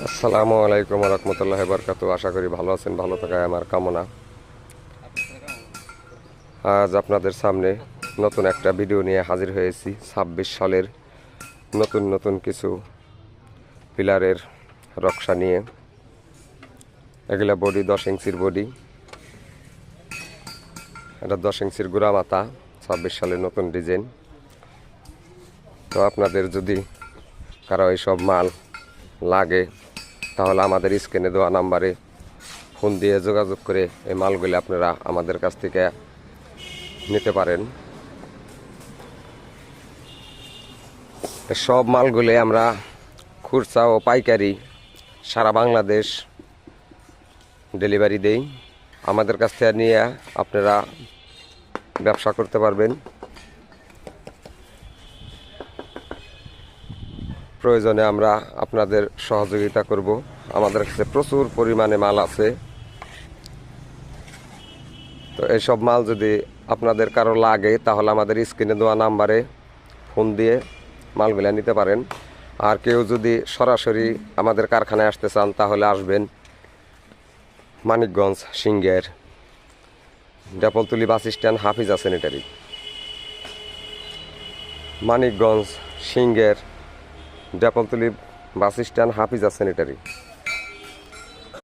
আসসালামু আলাইকুম রহমতুল্লাহ বরকাত। আশা করি ভালো আছেন, ভালো থাকায় আমার কামনা। আজ আপনাদের সামনে নতুন একটা ভিডিও নিয়ে হাজির হয়েছি। ২৬ সালের নতুন নতুন কিছু পিলারের নকশা নিয়ে। এগুলা বডি 10 ইঞ্চির বডি, এটা 10 ইঞ্চির গুড়া মাথা, ২৬ সালের নতুন ডিজাইন। তো আপনাদের যদি কারো এইসব মাল লাগে তাহলে আমাদের স্ক্রিনে দেওয়া নাম্বারে ফোন দিয়ে যোগাযোগ করে এই মালগুলি আপনারা আমাদের কাছ থেকে নিতে পারেন। সব মালগুলি আমরা খুচরা ও পাইকারি সারা বাংলাদেশ ডেলিভারি দেই। আমাদের কাছ থেকে নিয়ে আপনারা ব্যবসা করতে পারবেন। প্রয়োজনে আমরা আপনাদের সহযোগিতা করব। আমাদের কাছে প্রচুর পরিমাণে মাল আছে। তো এইসব মাল যদি আপনাদের কারো লাগে তাহলে আমাদের স্ক্রিনে দেওয়া নাম্বারে ফোন দিয়ে মালগুলো নিতে পারেন। আর কেউ যদি সরাসরি আমাদের কারখানায় আসতে চান তাহলে আসবেন মানিকগঞ্জ সিংহের ডেপলতুলি bus stand Hafiza sanitary. Manikganj সিংহের ডেপলতুলি বাস স্ট্যান্ড হাফিজা স্যানিটারি।